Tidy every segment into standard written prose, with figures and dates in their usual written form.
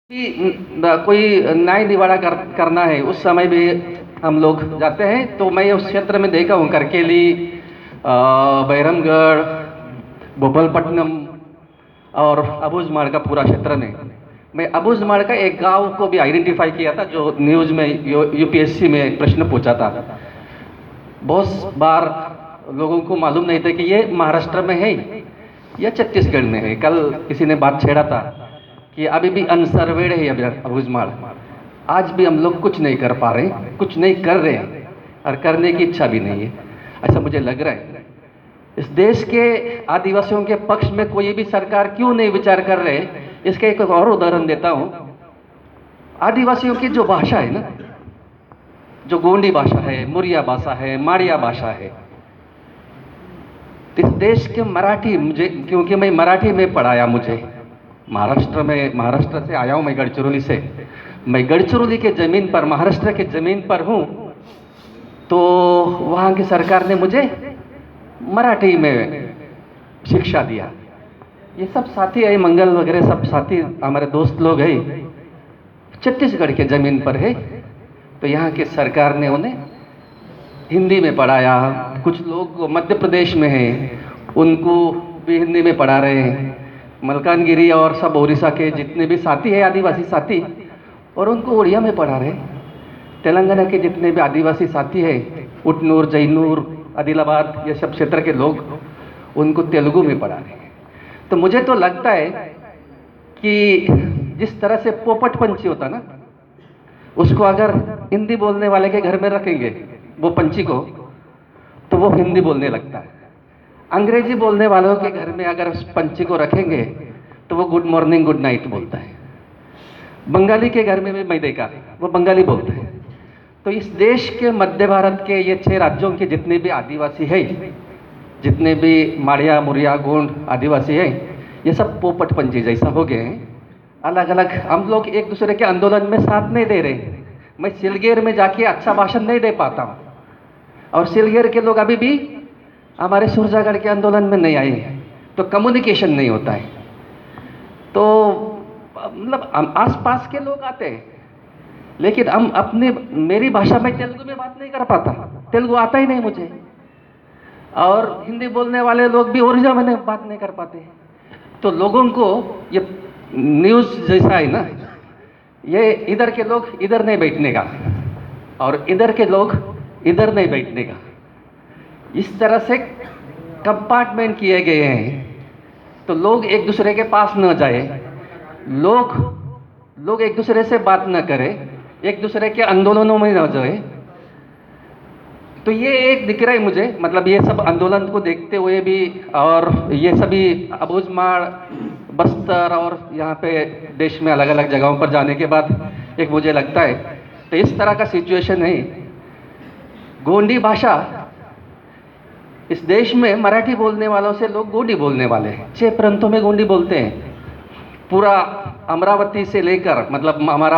कोई न्याय निवाड़ा करना है उस समय भी हम लोग जाते हैं। तो मैं उस क्षेत्र में देखा हूँ करकेली, बैरमगढ़, भोपालपट्टनम और अबूझमाड़ का पूरा क्षेत्र में। मैं अबूझमाड़ का एक गांव को भी आइडेंटिफाई किया था जो न्यूज़ में यूपीएससी में प्रश्न पूछा था। बहुत बार लोगों को मालूम नहीं था कि ये महाराष्ट्र में है या छत्तीसगढ़ में है। कल किसी ने बात छेड़ा था कि अभी भी अनसर्वेड है अभी अबूझमाड़। आज भी हम लोग कुछ नहीं कर पा रहे, कुछ नहीं कर रहे और करने की इच्छा भी नहीं है, ऐसा मुझे लग रहा है। इस देश के आदिवासियों के पक्ष में कोई भी सरकार क्यों नहीं विचार कर रहे, इसका एक और उदाहरण देता हूँ। आदिवासियों की जो भाषा है ना, जो गोंडी भाषा है, मुरिया भाषा है, माड़िया भाषा है, इस देश के मराठी, मुझे क्योंकि मैं मराठी में पढ़ाया, मुझे महाराष्ट्र से आया हूँ मैं, गढ़चिरौली से। मैं गढ़चिरौली के ज़मीन पर, महाराष्ट्र के ज़मीन पर हूँ, तो वहाँ की सरकार ने मुझे मराठी में शिक्षा दिया। ये सब साथी है, मंगल वगैरह सब साथी हमारे दोस्त लोग हैं, छत्तीसगढ़ के ज़मीन पर है। तो यहाँ की सरकार ने उन्हें हिंदी में पढ़ाया। कुछ लोग मध्य प्रदेश में हैं, उनको भी हिंदी में पढ़ा रहे हैं। मलकानगिरी और सब ओडिशा के जितने भी साथी हैं, आदिवासी साथी, और उनको उड़िया में पढ़ा रहे हैं। तेलंगाना के जितने भी आदिवासी साथी हैं, उटनूर, जैनूर, आदिलाबाद, ये सब क्षेत्र के लोग, उनको तेलुगु में पढ़ा रहे हैं। तो मुझे तो लगता है कि जिस तरह से पोपट पंछी होता ना, उसको अगर हिंदी बोलने वाले के घर में रखेंगे वो पंछी को, तो वो हिंदी बोलने लगता है। अंग्रेजी बोलने वालों के घर में अगर उस पंछी को रखेंगे तो वो गुड मॉर्निंग गुड नाइट बोलता है। बंगाली के घर में भी मैं देखा, वो बंगाली बोलता है। तो इस देश के मध्य भारत के ये 6 राज्यों के जितने भी आदिवासी हैं, जितने भी माड़िया, मुरिया, गोंड आदिवासी हैं, ये सब पोपट पंछी जैसा हो गए हैं। अलग अलग हम लोग एक दूसरे के आंदोलन में साथ नहीं दे रहे। मैं सिलगेर में जाके अच्छा भाषण नहीं दे पाता हूँ, और सिलगेर के लोग अभी भी हमारे सुरजागढ़ के आंदोलन में नहीं आए हैं, तो कम्युनिकेशन नहीं होता है। तो मतलब आसपास के लोग आते हैं, लेकिन हम अपने, मेरी भाषा में तेलुगु में बात नहीं कर पाता, तेलुगु आता ही नहीं मुझे, और हिंदी बोलने वाले लोग भी ओरिजिनल में बात नहीं कर पाते। तो लोगों को ये न्यूज़ जैसा है ना, ये इधर के लोग इधर नहीं बैठने का, और इधर के लोग इधर नहीं बैठने का, इस तरह से कंपार्टमेंट किए गए हैं। तो लोग एक दूसरे के पास न जाए, लोग एक दूसरे से बात न करें, एक दूसरे के आंदोलनों में न जाए। तो ये एक दिख रहा है मुझे, मतलब ये सब आंदोलन को देखते हुए भी, और ये सभी अबूझमाड़, बस्तर और यहाँ पे देश में अलग अलग जगहों पर जाने के बाद एक मुझे लगता है, तो इस तरह का सिचुएशन है। गोंडी भाषा, इस देश में मराठी बोलने वालों से लोग गोंडी बोलने वाले हैं। 6 प्रांतों में गोंडी बोलते हैं। पूरा अमरावती से लेकर, मतलब हमारा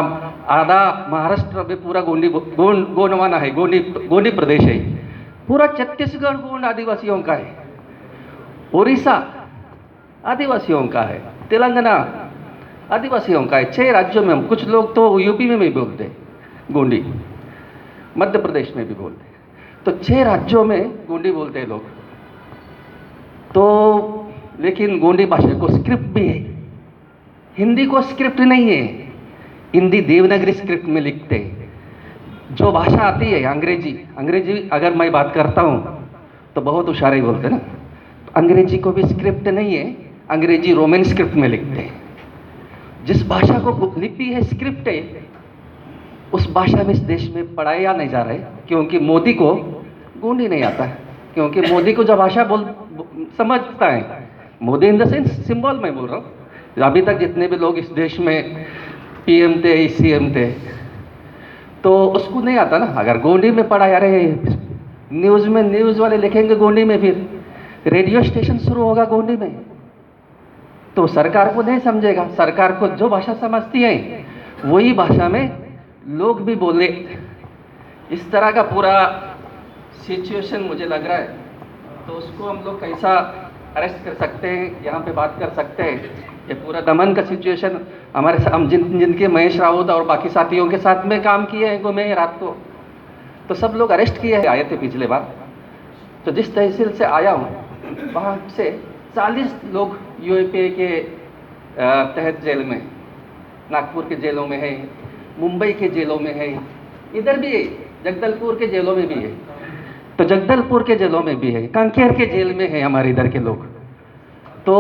आधा महाराष्ट्र में पूरा गोंडवाना है, गोंडी प्रदेश है। पूरा छत्तीसगढ़ गोंड आदिवासियों का है, उड़ीसा आदिवासियों का है, तेलंगाना आदिवासियों का है। 6 राज्यों में, कुछ लोग तो यूपी में भी बोलते हैं गोंडी, मध्य प्रदेश में भी बोलते हैं। तो 6 राज्यों में गोंडी बोलते हैं लोग। तो लेकिन गोंडी भाषा को स्क्रिप्ट भी है, हिंदी को स्क्रिप्ट नहीं है। हिंदी देवनागरी स्क्रिप्ट में लिखते हैं। जो भाषा आती है अंग्रेजी अगर मैं बात करता हूँ तो बहुत होशियार बोलते हैं ना, अंग्रेजी को भी स्क्रिप्ट नहीं है, अंग्रेजी रोमन स्क्रिप्ट में लिखते हैं। जिस भाषा को लिपि है, स्क्रिप्ट है, उस भाषा में इस देश में पढ़ाया नहीं जा रहा है, क्योंकि मोदी को गोंडी नहीं आता है। क्योंकि मोदी को जो भाषा समझता है, Modi in the sense symbol में बोल रहा हूँ, अभी तक जितने भी लोग इस देश में पीएम थे, सीएम थे, तो उसको नहीं आता ना। अगर गोंडी में पढ़ाया रहे, न्यूज़ में न्यूज़ वाले लिखेंगे गोंडी में, फिर रेडियो स्टेशन शुरू होगा गोंडी में, तो सरकार को नहीं समझेगा। सरकार को जो भाषा समझती है वही भाषा में लोग भी बोले। इस तरह का पूरा सिचुएशन मुझे लग रहा है। तो उसको हम लोग कैसा अरेस्ट कर सकते हैं, यहाँ पे बात कर सकते हैं। ये पूरा दमन का सिचुएशन हम जिनके महेश राउत और बाकी साथियों के साथ में काम किए हैं घूमे हैं रात को, तो सब लोग अरेस्ट किए आए थे पिछले बार। तो जिस तहसील से आया हूँ वहाँ से 40 लोग यूएपीए के तहत जेल में, नागपुर के जेलों में है, मुंबई के जेलों में है, इधर भी है, जगदलपुर के जेलों में भी है, तो जगदलपुर के जेलों में भी है, कांकेर के जेल में है हमारे इधर के लोग। तो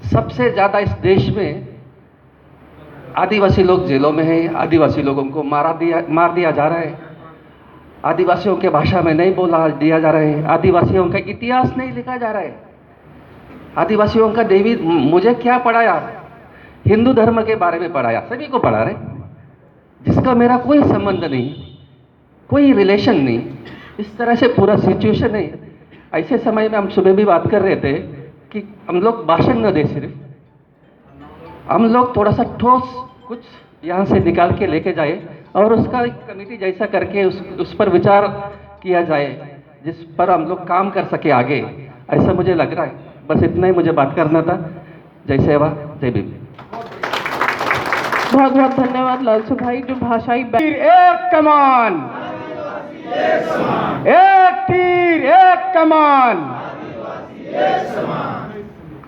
सबसे ज़्यादा इस देश में आदिवासी लोग जेलों में हैं, आदिवासी लोगों को मार दिया जा रहा है, आदिवासियों के भाषा में नहीं बोला दिया जा रहा है, आदिवासियों का इतिहास नहीं लिखा जा रहा है, आदिवासियों का देवी, मुझे क्या पढ़ाया, हिंदू धर्म के बारे में पढ़ाया, सभी को पढ़ा रहे, जिसका मेरा कोई संबंध नहीं, कोई रिलेशन नहीं। इस तरह से पूरा सिचुएशन है। ऐसे समय में हम सुबह भी बात कर रहे थे कि हम लोग भाषण न दे, सिर्फ हम लोग थोड़ा सा ठोस कुछ यहाँ से निकाल के लेके जाए और उसका एक कमेटी जैसा करके उस पर विचार किया जाए, जिस पर हम लोग काम कर सके आगे, ऐसा मुझे लग रहा है। बस इतना ही मुझे बात करना था। जय सेवा, जय भीम। बहुत बहुत धन्यवाद लालसू भाई, जो भाषाई एक कमान, एक तीर एक कमान।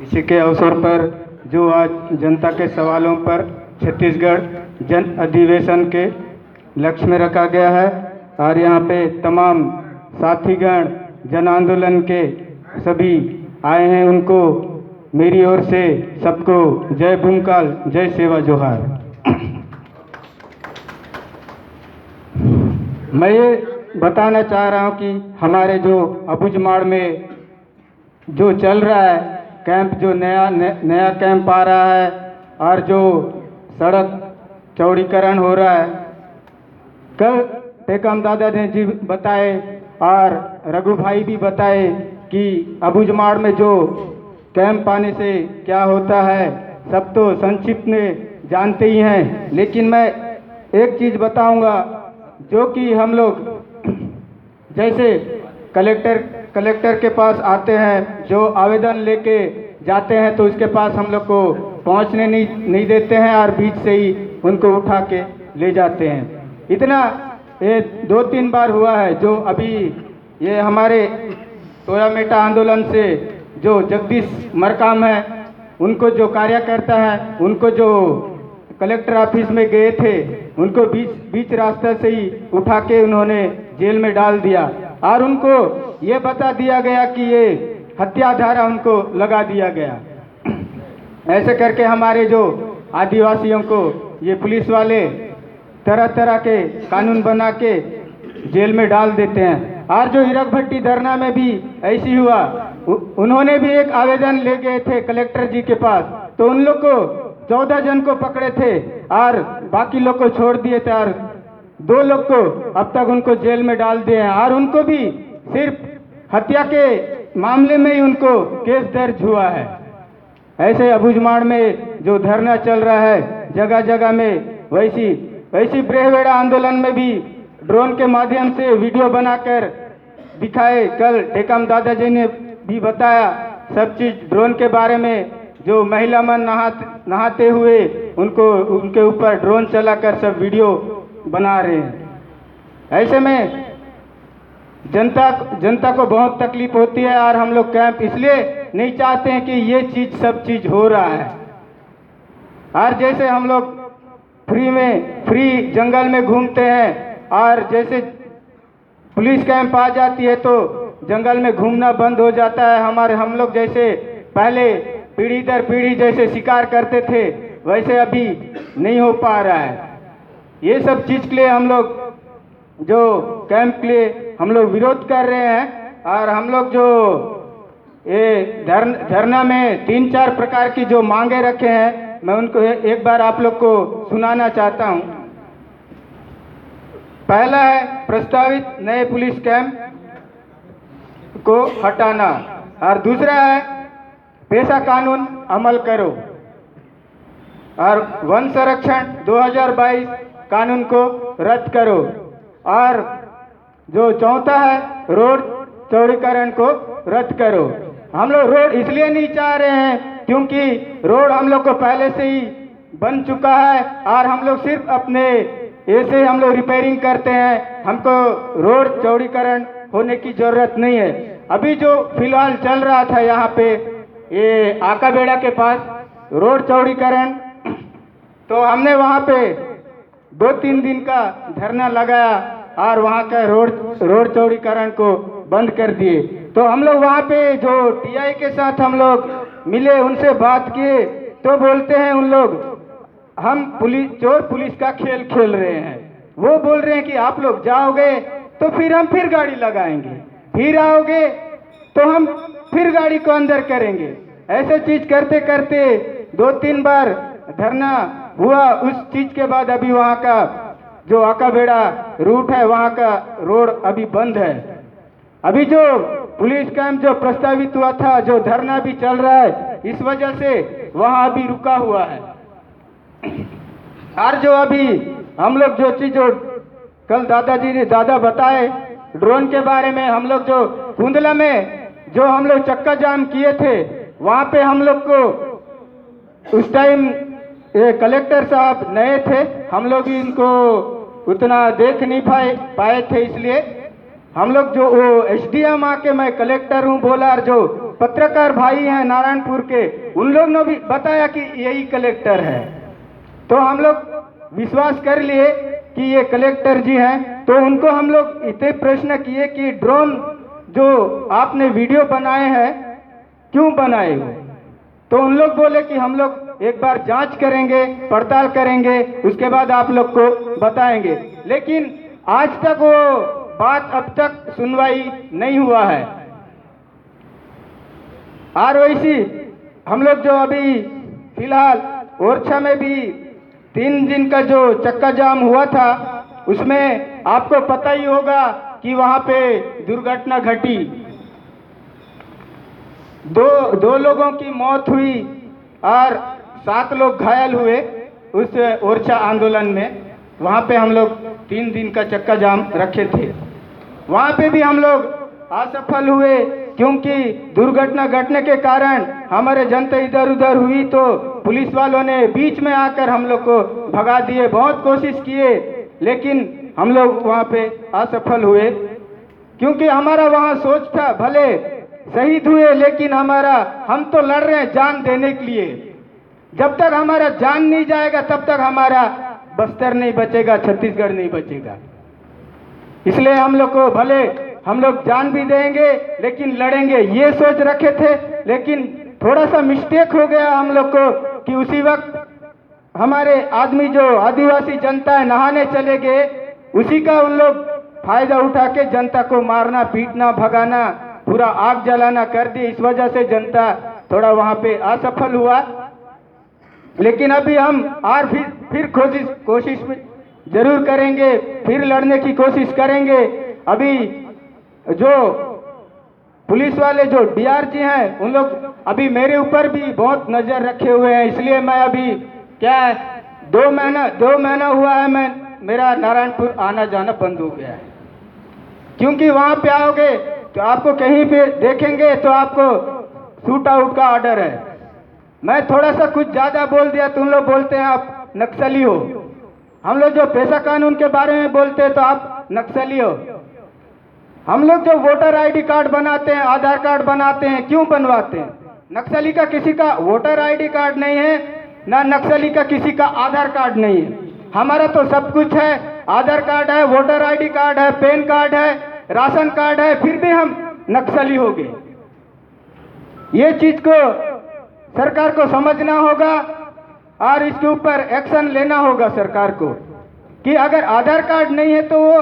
इसी के अवसर पर जो आज जनता के सवालों पर छत्तीसगढ़ जन अधिवेशन के लक्ष्य में रखा गया है, और यहाँ पे तमाम साथीगण जन आंदोलन के सभी आए हैं, उनको मेरी ओर से सबको जय भूमकाल, जय सेवा, जोहार। मैं ये बताना चाह रहा हूँ कि हमारे जो अबुझमाड़ में जो चल रहा है कैंप, जो नया कैंप आ रहा है, और जो सड़क चौड़ीकरण हो रहा है, कल टेकम दादा ने जी बताए और रघु भाई भी बताए कि अबुझमाड़ में जो कैंप आने से क्या होता है, सब तो संक्षिप्त में जानते ही हैं। लेकिन मैं एक चीज़ बताऊंगा, जो कि हम लोग जैसे कलेक्टर के पास आते हैं, जो आवेदन लेके जाते हैं, तो उसके पास हम लोग को पहुंचने नहीं देते हैं और बीच से ही उनको उठा के ले जाते हैं। इतना ये 2-3 बार हुआ है। जो अभी ये हमारे टोयामेटा आंदोलन से जो जगदीश मरकाम है, उनको जो कार्यकर्ता है, उनको जो कलेक्टर ऑफिस में गए थे, उनको बीच रास्ते से ही उठा के उन्होंने जेल में डाल दिया, और उनको ये बता दिया गया कि ये हत्या धारा उनको लगा दिया गया। ऐसे करके हमारे जो आदिवासियों को ये पुलिस वाले तरह तरह के कानून बना के जेल में डाल देते हैं। और जो हीरक भट्टी धरना में भी ऐसी हुआ, उन्होंने भी एक आवेदन ले गए थे कलेक्टर जी के पास, तो उन लोग को 14 जन को पकड़े थे और बाकी लोग को छोड़ दिए थे, और 2 लोग को अब तक उनको जेल में डाल दिए हैं, और उनको भी सिर्फ हत्या के मामले में ही उनको केस दर्ज हुआ है। ऐसे अबुझमाड़ में जो धरना चल रहा है जगह जगह में, वैसी ब्रेहवेड़ा आंदोलन में भी ड्रोन के माध्यम से वीडियो बनाकर दिखाए। कल टेकम दादाजी ने भी बताया सब चीज़ ड्रोन के बारे में, जो महिला मन नहाते हुए उनके ऊपर ड्रोन चलाकर सब वीडियो बना रहे हैं। ऐसे में जनता को बहुत तकलीफ होती है, और हम लोग कैंप इसलिए नहीं चाहते हैं कि ये सब चीज़ हो रहा है। और जैसे हम लोग फ्री जंगल में घूमते हैं, और जैसे पुलिस कैंप आ जाती है तो जंगल में घूमना बंद हो जाता है। हम लोग जैसे पहले पीढ़ी दर पीढ़ी जैसे शिकार करते थे, वैसे अभी नहीं हो पा रहा है। ये सब चीज़ के लिए हम लोग जो कैंप के लिए हम लोग विरोध कर रहे हैं, और हम लोग जो ये धरना में 3-4 प्रकार की जो मांगे रखे हैं, मैं उनको एक बार आप लोग को सुनाना चाहता हूँ। पहला है प्रस्तावित नए पुलिस कैंप को हटाना, और दूसरा है पेशा कानून अमल करो, और वन संरक्षण 2022 कानून को रद्द करो, और जो चौथा है रोड चौड़ीकरण को रद्द करो। हम लोग रोड इसलिए नहीं चाह रहे हैं क्योंकि रोड हम लोग को पहले से ही बन चुका है और हम लोग सिर्फ अपने ऐसे हम लोग रिपेयरिंग करते हैं, हमको रोड चौड़ीकरण होने की ज़रूरत नहीं है। अभी जो फिलहाल चल रहा था यहाँ पे ये आकाबेड़ा के पास रोड चौड़ीकरण, तो हमने वहाँ पे 2-3 दिन का धरना लगाया और वहाँ का रोड चौड़ीकरण को बंद कर दिए। तो हम लोग वहाँ पे जो टीआई के साथ हम लोग मिले, उनसे बात किए, तो बोलते हैं उन लोग हम चोर पुलिस का खेल खेल रहे हैं। वो बोल रहे हैं कि आप लोग जाओगे तो फिर हम फिर गाड़ी लगाएंगे, फिर आओगे तो हम फिर गाड़ी को अंदर करेंगे। ऐसे चीज करते करते 2-3 बार धरना हुआ। उस चीज के बाद अभी वहाँ का जो आकाबेड़ा रूट है वहाँ का रोड अभी बंद है। अभी जो पुलिस कैंप जो प्रस्तावित हुआ था, जो धरना भी चल रहा है, इस वजह से वहाँ अभी रुका हुआ है। और जो अभी हम लोग जो चीज जो कल दादाजी ने बताए ड्रोन के बारे में, हम लोग जो कुंदला में जो हम लोग चक्का जाम किए थे, वहाँ पे हम लोग को उस टाइम ये कलेक्टर साहब नए थे, हम लोग इनको उतना देख नहीं पाए थे, इसलिए हम लोग जो वो एसडीएम आके मैं कलेक्टर हूँ बोला, और जो पत्रकार भाई हैं नारायणपुर के, उन लोग ने भी बताया कि यही कलेक्टर है। तो हम लोग विश्वास कर लिए कि ये कलेक्टर जी हैं। तो उनको हम लोग इतने प्रश्न किए कि ड्रोन जो आपने वीडियो बनाए हैं क्यों बनाए हो, तो उन लोग बोले कि हम लोग एक बार जांच करेंगे, पड़ताल करेंगे, उसके बाद आप लोग को बताएंगे। लेकिन आज तक वो बात अब तक सुनवाई नहीं हुआ है। और वैसी हम लोग जो अभी फिलहाल ओरछा में भी 3 दिन का जो चक्का जाम हुआ था, उसमें आपको पता ही होगा कि वहाँ पे दुर्घटना घटी, दो लोगों की मौत हुई और 7 लोग घायल हुए उस ओरछा आंदोलन में। वहाँ पे हम लोग 3 दिन का चक्का जाम रखे थे। वहाँ पे भी हम लोग असफल हुए, क्योंकि दुर्घटना घटने के कारण हमारे जनता इधर उधर हुई, तो पुलिस वालों ने बीच में आकर हम लोग को भगा दिए। बहुत कोशिश किए, लेकिन हम लोग वहाँ पे असफल हुए, क्योंकि हमारा वहाँ सोच था, भले शहीद हुए लेकिन हम तो लड़ रहे हैं जान देने के लिए। जब तक हमारा जान नहीं जाएगा तब तक हमारा बस्तर नहीं बचेगा, छत्तीसगढ़ नहीं बचेगा। इसलिए हम लोग को भले हम लोग जान भी देंगे लेकिन लड़ेंगे, ये सोच रखे थे। लेकिन थोड़ा सा मिस्टेक हो गया हम लोग को कि उसी वक्त हमारे आदमी जो आदिवासी जनता है नहाने चले गए, उसी का उन लोग फायदा उठा के जनता को मारना, पीटना, भगाना, पूरा आग जलाना कर दी। इस वजह से जनता थोड़ा वहाँ पे असफल हुआ। लेकिन अभी हम और फिर कोशिश जरूर करेंगे, फिर लड़ने की कोशिश करेंगे। अभी जो पुलिस वाले जो डीआरजी हैं, उन लोग अभी मेरे ऊपर भी बहुत नजर रखे हुए हैं। इसलिए मैं अभी क्या 2 महीना हुआ है मेरा नारायणपुर आना जाना बंद हो गया है, क्योंकि वहाँ पे आओगे तो आपको कहीं पे देखेंगे तो आपको शूट आउट का ऑर्डर है। मैं थोड़ा सा कुछ ज्यादा बोल दिया तो उन लोग बोलते हैं आप नक्सली हो। हम लोग जो पेशा कानून के बारे में बोलते हैं तो आप नक्सली हो। हम लोग जो वोटर आईडी कार्ड बनाते हैं, आधार कार्ड बनाते हैं, क्यों बनवाते हैं? नक्सली का किसी का वोटर आईडी कार्ड नहीं है, ना नक्सली का किसी का आधार कार्ड नहीं है। हमारा तो सब कुछ है, आधार कार्ड है, वोटर आईडी कार्ड है, पैन कार्ड है, राशन कार्ड है, फिर भी हम नक्सली हो गए। ये चीज को सरकार को समझना होगा और इसके ऊपर एक्शन लेना होगा सरकार को, कि अगर आधार कार्ड नहीं है तो वो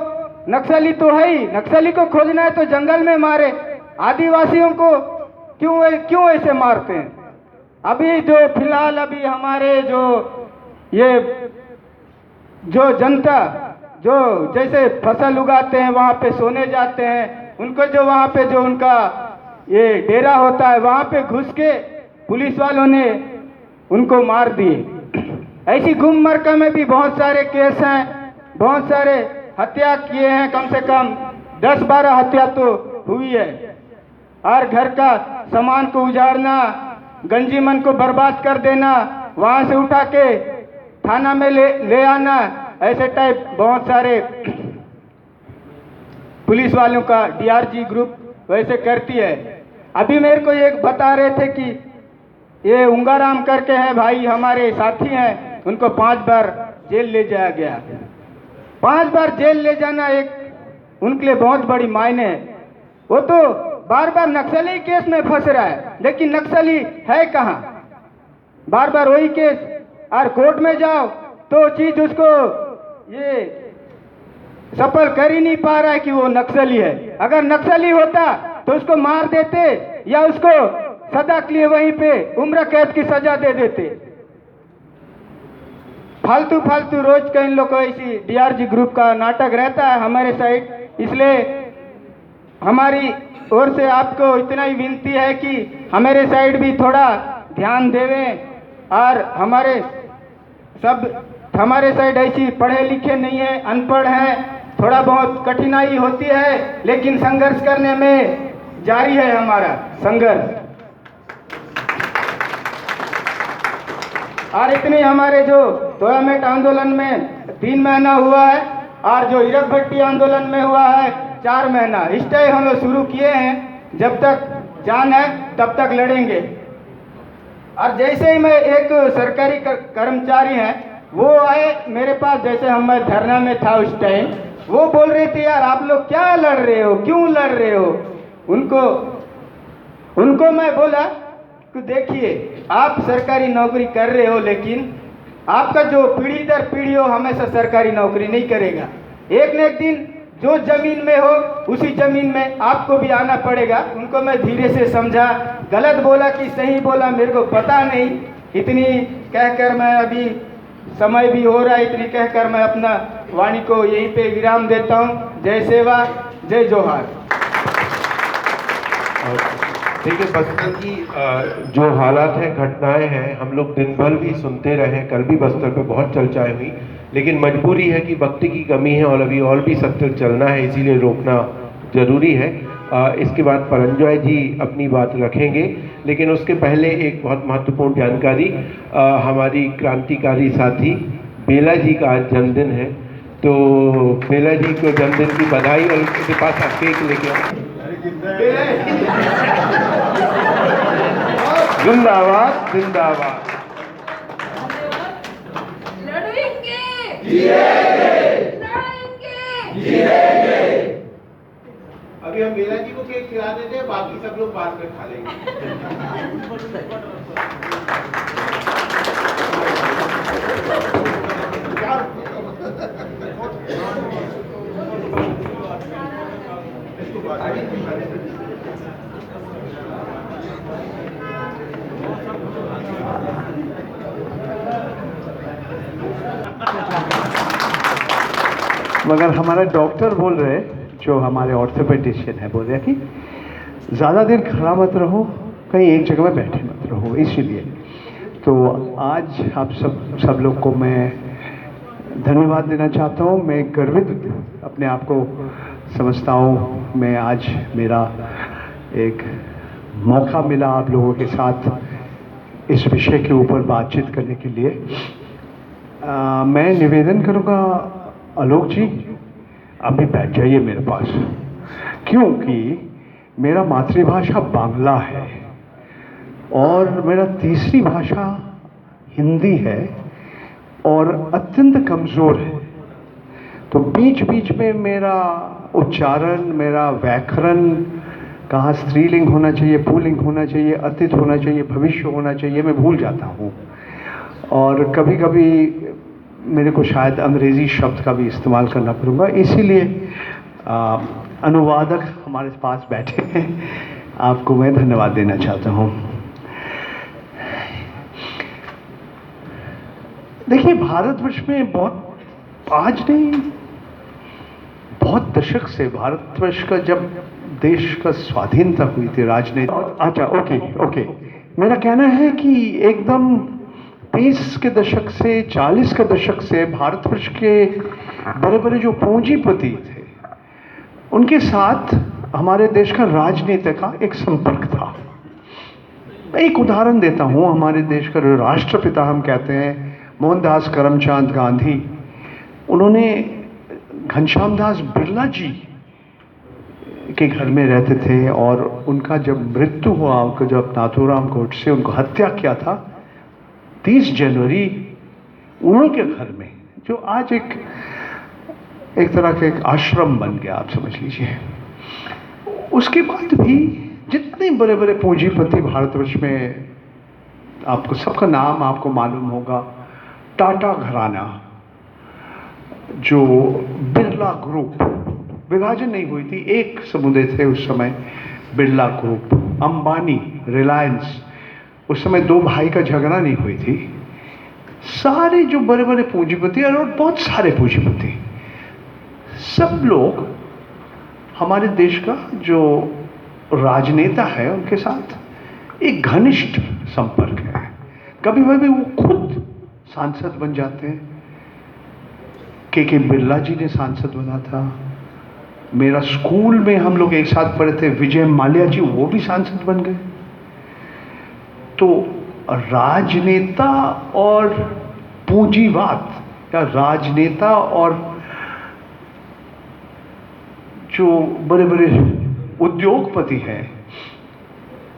नक्सली तो है ही। नक्सली को खोजना है तो जंगल में मारे, आदिवासियों को क्यों ऐसे मारते हैं? अभी जो फिलहाल अभी हमारे जो ये जो जनता जो जैसे फसल उगाते हैं, वहाँ पे सोने जाते हैं, उनको जो वहाँ पे जो उनका ये डेरा होता है, वहाँ पे घुस के पुलिस वालों ने उनको मार दिए। ऐसी गुममरका में भी बहुत सारे केस हैं, बहुत सारे हत्या किए हैं, कम से कम 10-12 हत्या तो हुई है। और घर का सामान को उजाड़ना, गंजीमन को बर्बाद कर देना, वहाँ से उठा के थाना में ले आना, ऐसे टाइप बहुत सारे पुलिस वालों का डीआरजी ग्रुप वैसे करती है। अभी मेरे को एक बता रहे थे कि ये उंगाराम करके हैं भाई, हमारे साथी हैं, उनको 5 बार जेल ले जाया गया। 5 बार जेल ले जाना एक उनके लिए बहुत बड़ी मायने है। वो तो बार बार नक्सली केस में फंस रहा है, लेकिन नक्सली है कहाँ? बार बार वही केस, और कोर्ट में जाओ तो चीज उसको ये सफल कर ही नहीं पा रहा है कि वो नक्सली है। अगर नक्सली होता तो उसको मार देते या उसको सदा के लिए वहीं पे उम्र कैद की सजा दे देते। फालतू फालतू रोज का इन लोग को ऐसी डीआरजी ग्रुप का नाटक रहता है हमारे साइड। इसलिए हमारी ओर से आपको इतना ही विनती है कि हमारे साइड भी थोड़ा ध्यान देवें, और हमारे साइड ऐसी पढ़े लिखे नहीं है, अनपढ़ हैं, थोड़ा बहुत कठिनाई होती है, लेकिन संघर्ष करने में जारी है हमारा संघर्ष। और इतनी हमारे जो टोयामेट आंदोलन में 3 महीना हुआ है, और जो इरक भट्टी आंदोलन में हुआ है 4 महीना, इस टाइम हम लोग शुरू किए हैं। जब तक जान है तब तक लड़ेंगे। और जैसे ही मैं एक सरकारी कर्मचारी हैं, वो आए मेरे पास, जैसे हम मैं धरना में था उस टाइम, वो बोल रहे थे यार आप लोग क्या लड़ रहे हो, क्यों लड़ रहे हो? उनको मैं बोला कि देखिए आप सरकारी नौकरी कर रहे हो, लेकिन आपका जो पीढ़ी दर पीढ़ी हो हमेशा सरकारी नौकरी नहीं करेगा। एक न एक दिन जो जमीन में हो उसी जमीन में आपको भी आना पड़ेगा। उनको मैं धीरे से समझा, गलत बोला कि सही बोला मेरे को पता नहीं। इतनी कहकर मैं, अभी समय भी हो रहा है, इतनी कहकर मैं अपना वाणी को यहीं पे विराम देता हूँ। जय सेवा, जय जोहार। देखिए, बस्तर की जो हालात हैं, घटनाएं हैं, हम लोग दिन भर भी सुनते रहे, कल भी बस्तर पे बहुत चर्चाएं हुई, लेकिन मजबूरी है कि वक्त की कमी है और अभी और भी सत्र चलना है, इसीलिए रोकना जरूरी है। इसके बाद परंजॉय जी अपनी बात रखेंगे, लेकिन उसके पहले एक बहुत महत्वपूर्ण जानकारी, हमारी क्रांतिकारी साथी बेला जी का आज जन्मदिन है, तो बेला जी को जन्मदिन की बधाई, और उनके पास आप केक लेके आओ। जिंदाबाद जिंदाबाद। लड़ेंगे, अभी हम बेला जी को केक खिला देते हैं, बाकी सब लोग बाद में खा लेंगे। मगर हमारा डॉक्टर बोल रहे, जो हमारे ऑर्थोपेडिशियन है, बोल रहे कि ज़्यादा देर खड़ा मत रहो, कहीं एक जगह में बैठे मत रहो। इसीलिए तो आज आप सब लोग को मैं धन्यवाद देना चाहता हूँ। मैं गर्वित अपने आप को समझता हूँ। मैं आज मेरा एक मौका मिला आप लोगों के साथ इस विषय के ऊपर बातचीत करने के लिए। मैं निवेदन करूँगा, आलोक जी अभी बैठ जाइए मेरे पास, क्योंकि मेरा मातृभाषा बांग्ला है और मेरा तीसरी भाषा हिंदी है और अत्यंत कमज़ोर है। तो बीच बीच में मेरा उच्चारण, मेरा व्याकरण, कहाँ स्त्रीलिंग होना चाहिए, पुल्लिंग होना चाहिए, अतीत होना चाहिए, भविष्य होना चाहिए, मैं भूल जाता हूँ। और कभी कभी मेरे को शायद अंग्रेज़ी शब्द का भी इस्तेमाल करना पड़ूंगा, इसीलिए अनुवादक हमारे पास बैठे हैं, आपको मैं धन्यवाद देना चाहता हूँ। देखिए, भारतवर्ष में बहुत आज नहीं, बहुत दशक से भारतवर्ष का जब देश का स्वाधीनता हुई थी राजनीति, अच्छा ओके, मेरा कहना है कि एकदम 30 के दशक से 40 के दशक से भारतवर्ष के बड़े बड़े जो पूंजीपति थे, उनके साथ हमारे देश का राजनीति का एक संपर्क था। मैं एक उदाहरण देता हूँ। हमारे देश का राष्ट्रपिता हम कहते हैं मोहनदास करमचंद गांधी, उन्होंने घनश्याम दास बिरला जी के घर में रहते थे और उनका जब मृत्यु हुआ, उनको जब नाथूराम गोडसे उनको हत्या किया था 30 जनवरी उन्हीं के घर में, जो आज एक तरह का एक आश्रम बन गया, आप समझ लीजिए। उसके बाद भी जितने बड़े बड़े पूंजीपति भारतवर्ष में, आपको सबका नाम आपको मालूम होगा, टाटा घराना, जो बिरला ग्रुप, विभाजन नहीं हुई थी, एक समुदाय थे उस समय, बिरला ग्रुप, अंबानी, रिलायंस, उस समय दो भाई का झगड़ा नहीं हुई थी। सारे जो बड़े बड़े पूंजीपति और बहुत सारे पूंजीपति, सब लोग हमारे देश का जो राजनेता है उनके साथ एक घनिष्ठ संपर्क है। कभी कभी वो खुद सांसद बन जाते हैं। के बिरला जी ने सांसद बना था। मेरा स्कूल में हम लोग एक साथ पढ़े थे, विजय माल्या जी, वो भी सांसद बन गए। तो राजनेता और पूंजीवाद या राजनेता और जो बड़े बड़े उद्योगपति हैं,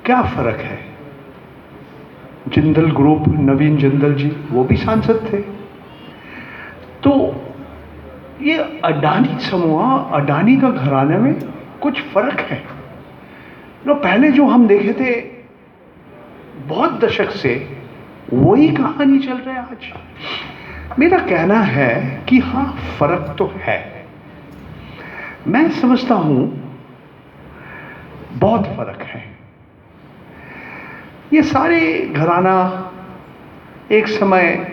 क्या फर्क है? जिंदल ग्रुप, नवीन जिंदल जी, वो भी सांसद थे। तो ये अडानी समूह, अडानी का घराने में कुछ फर्क है। पहले जो हम देखे थे बहुत दशक से, वही कहानी चल रहा है आज। मेरा कहना है कि हाँ, फर्क तो है। मैं समझता हूं बहुत फर्क है। ये सारे घराना एक समय